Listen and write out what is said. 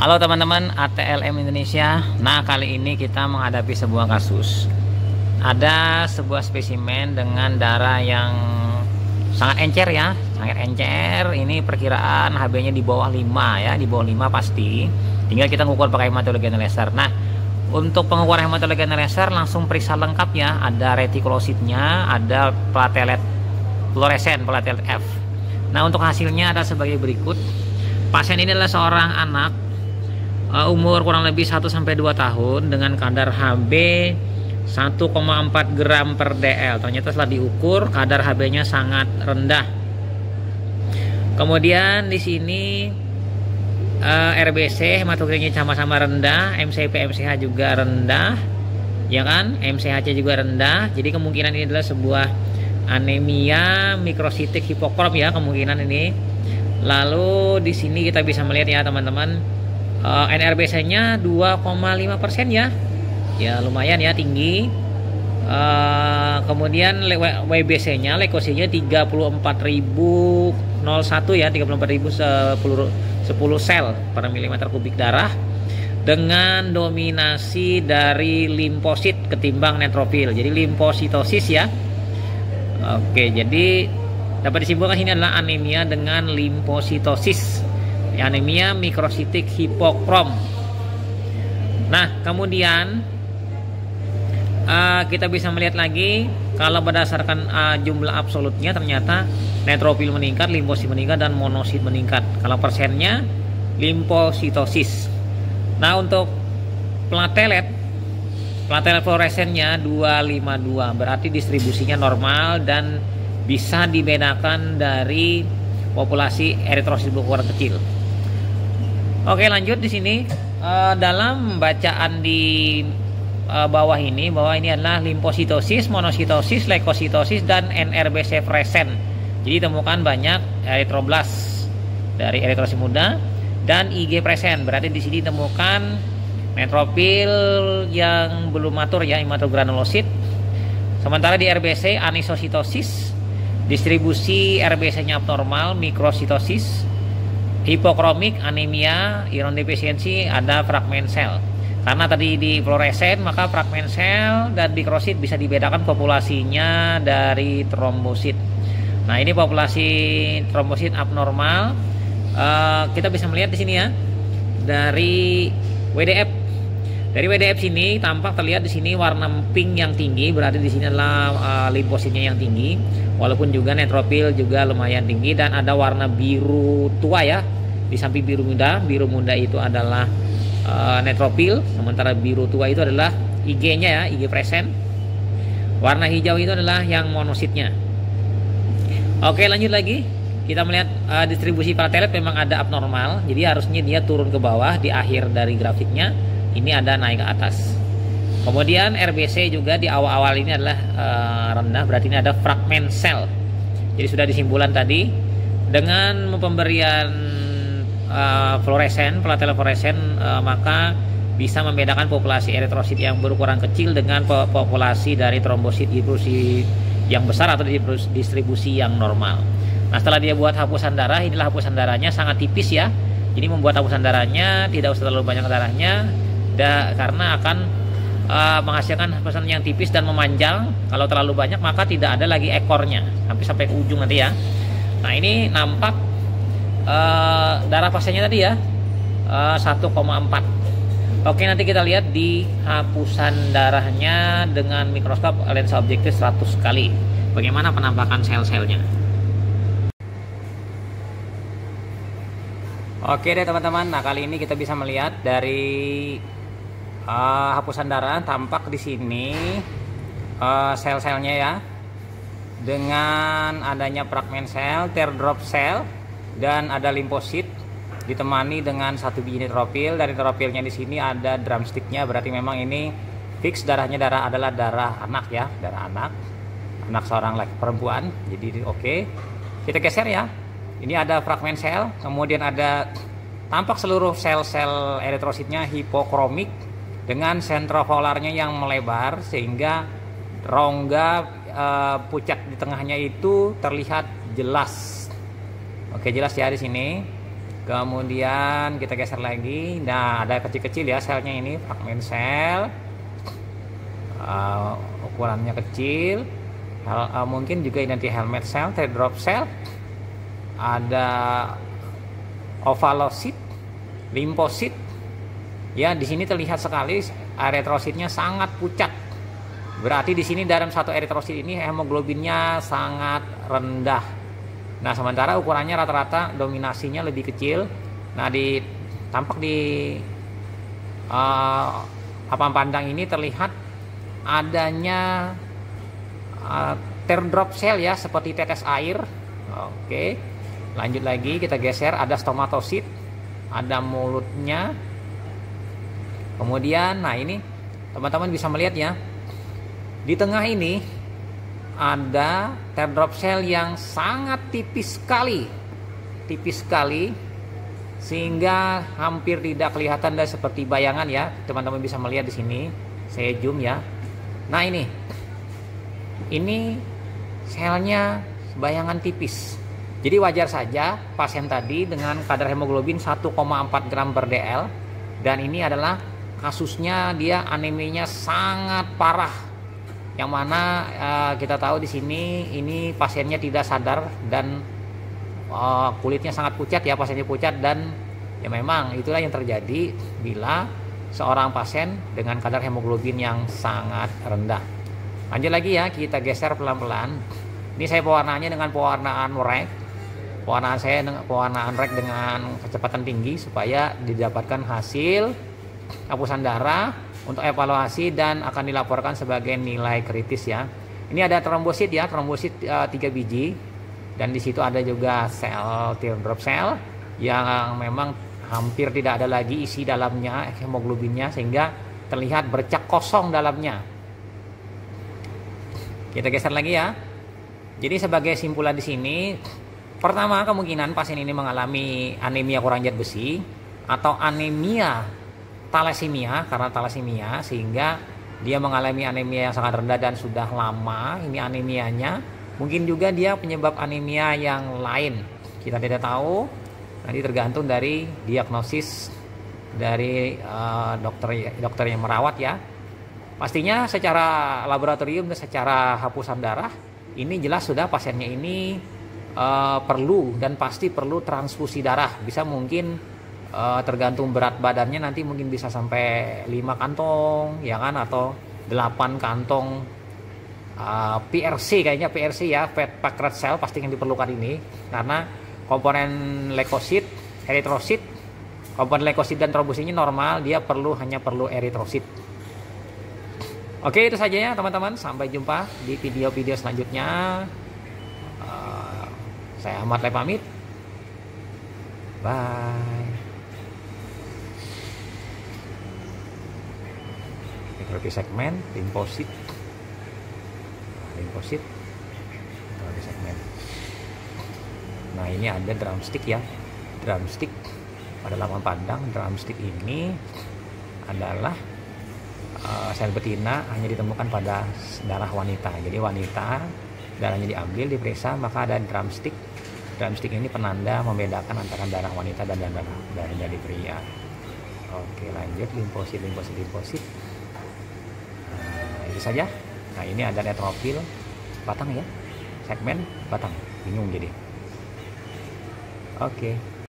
Halo teman-teman ATLM Indonesia. Nah, kali ini kita menghadapi sebuah kasus. Ada sebuah spesimen dengan darah yang sangat encer ya, sangat encer. Ini perkiraan HB-nya di bawah 5 ya, di bawah 5 pasti. Tinggal kita ngukur pakai hematologi analyzer. Nah, untuk pengukuran hematologi analyzer langsung periksa lengkap ya. Ada retikulositnya, ada platelet fluoresen, platelet F. Nah, untuk hasilnya ada sebagai berikut. Pasien ini adalah seorang anak umur kurang lebih 1-2 tahun dengan kadar HB 1,4 gram per DL. Ternyata setelah diukur kadar HB-nya sangat rendah. Kemudian di sini RBC hematokritnya sama-sama rendah, MCP MCH juga rendah, ya kan? MCHC juga rendah. Jadi kemungkinan ini adalah sebuah anemia mikrositik hipokrom ya, kemungkinan ini. Lalu di sini kita bisa melihat ya teman-teman, NRBC-nya 2,5% ya. Ya lumayan ya, tinggi. Kemudian WBC-nya, leukosinya 34.001 ya, 34.010 sel per milimeter kubik darah dengan dominasi dari limfosit ketimbang neutrofil. Jadi limfositosis ya. Oke, jadi dapat disimpulkan ini adalah anemia dengan limfositosis. Anemia mikrositik hipokrom. Nah, kemudian kita bisa melihat lagi kalau berdasarkan jumlah absolutnya ternyata neutrofil meningkat, limfosit meningkat, dan monosit meningkat. Kalau persennya limfositosis. Nah, untuk platelet fluoresennya 252, berarti distribusinya normal dan bisa dibedakan dari populasi eritrosit berkurang kecil. Oke, lanjut di sini dalam bacaan di bawah ini bahwa ini adalah limfositosis, monositosis, leukositosis, dan NRBC fresen. Jadi ditemukan banyak eritroblas dari eritrosit muda dan IG fresen. Berarti di sini ditemukan neutrofil yang belum matur ya, hematogranulosit. Sementara di RBC anisositosis, distribusi RBC-nya abnormal, mikrositosis, hipokromik, anemia, iron defisiensi, ada fragmen sel. Karena tadi di fluoresen, maka fragmen sel dan mikrosit bisa dibedakan populasinya dari trombosit. Nah, ini populasi trombosit abnormal. Kita bisa melihat di sini ya, dari WDF. Dari WDF sini tampak terlihat di sini warna pink yang tinggi, berarti di sini adalah limfositnya yang tinggi. Walaupun juga neutrofil juga lumayan tinggi, dan ada warna biru tua ya di samping biru muda. Biru muda itu adalah neutrofil, sementara biru tua itu adalah IG-nya ya, IG fresen. Warna hijau itu adalah yang monositnya. Oke, lanjut lagi. Kita melihat distribusi platelet memang ada abnormal, jadi harusnya dia turun ke bawah di akhir dari grafiknya. Ini ada naik ke atas. Kemudian RBC juga di awal-awal ini adalah rendah, berarti ini ada fragmen sel. Jadi sudah disimpulan tadi dengan pemberian fluoresen, platelet fluoresen, maka bisa membedakan populasi eritrosit yang berukuran kecil dengan populasi dari trombosit distribusi yang besar atau distribusi yang normal. Nah, setelah dia buat hapusan darah, inilah hapusan darahnya sangat tipis ya. Jadi membuat hapusan darahnya tidak usah terlalu banyak darahnya, karena akan menghasilkan hapusan yang tipis dan memanjang. Kalau terlalu banyak maka tidak ada lagi ekornya sampai ke ujung nanti ya. Nah, ini nampak darah pasiennya tadi ya 1,4. Oke, nanti kita lihat di hapusan darahnya dengan mikroskop lensa objektif 100 kali bagaimana penampakan sel-selnya. Oke deh teman-teman, nah kali ini kita bisa melihat dari hapusan darah tampak di sini sel-selnya ya, dengan adanya fragmen sel, teardrop sel, dan ada limfosit ditemani dengan satu biji neutrofil. Dari neutrofilnya di sini ada drumsticknya, berarti memang ini fix darahnya adalah darah anak ya, darah anak seorang laki perempuan. Jadi oke, kita geser ya. Ini ada fragmen sel, kemudian ada tampak seluruh sel-sel eritrositnya hipokromik dengan sentrovolarnya yang melebar sehingga rongga pucat di tengahnya itu terlihat jelas. Oke, jelas ya di sini. Kemudian kita geser lagi. Nah, ada kecil-kecil ya selnya ini, fragmen sel. Ukurannya kecil. Mungkin juga nanti helmet cell, teardrop cell. Ada ovalosit, limfosit. Ya, di sini terlihat sekali eritrositnya sangat pucat. Berarti di sini dalam satu eritrosit ini hemoglobinnya sangat rendah. Nah, sementara ukurannya rata-rata dominasinya lebih kecil. Nah, tampak di papan pandang ini terlihat adanya teardrop cell ya, seperti tetes air. Oke, lanjut lagi kita geser. Ada stomatosit, ada mulutnya. Kemudian, nah ini teman-teman bisa melihat ya, di tengah ini ada teardrop cell yang sangat tipis sekali, sehingga hampir tidak kelihatan dan seperti bayangan ya. Teman-teman bisa melihat di sini, saya zoom ya. Nah, ini selnya bayangan tipis. Jadi wajar saja pasien tadi dengan kadar hemoglobin 1,4 gram per dl, dan ini adalah kasusnya dia anemianya sangat parah. Yang mana kita tahu di sini ini pasiennya tidak sadar dan kulitnya sangat pucat ya, pasiennya pucat, dan ya memang itulah yang terjadi bila seorang pasien dengan kadar hemoglobin yang sangat rendah. Lanjut lagi ya, kita geser pelan-pelan. Ini saya pewarnaannya dengan pewarnaan rek. Pewarnaan saya dengan pewarnaan rek dengan kecepatan tinggi supaya didapatkan hasil hapusan darah untuk evaluasi dan akan dilaporkan sebagai nilai kritis ya. Ini ada trombosit ya, trombosit 3 biji, dan di situ ada juga sel teardrop cell yang memang hampir tidak ada lagi isi dalamnya hemoglobinnya, sehingga terlihat bercak kosong dalamnya. Kita geser lagi ya. Jadi sebagai simpulan di sini, pertama kemungkinan pasien ini mengalami anemia kurang zat besi atau anemia thalassemia karena thalassemia, sehingga dia mengalami anemia yang sangat rendah dan sudah lama ini anemianya. Mungkin juga dia penyebab anemia yang lain, kita tidak tahu, nanti tergantung dari diagnosis dari dokter yang merawat ya. Pastinya secara laboratorium dan secara hapusan darah ini jelas sudah pasiennya ini perlu dan pasti perlu transfusi darah. Bisa mungkin tergantung berat badannya, nanti mungkin bisa sampai 5 kantong ya kan, atau 8 kantong PRC, kayaknya PRC ya, fat packed red cell pasti yang diperlukan ini, karena komponen leukosit, eritrosit, komponen leukosit dan trombositnya normal, dia hanya perlu eritrosit. Oke, itu saja ya teman-teman, sampai jumpa di video-video selanjutnya. Saya Ahmad Lai pamit, bye. Segmen limfosit, segmen. Nah, ini ada drumstick ya, drumstick pada lapangan pandang. Drumstick ini adalah sel betina hanya ditemukan pada darah wanita. Jadi wanita darahnya diambil, diperiksa, maka ada drumstick. Drumstick ini penanda membedakan antara darah wanita dan darah dari pria. Oke, lanjut limfosit. Itu saja. Nah, ini ada neutrofil batang ya, segmen batang, bingung jadi. Oke.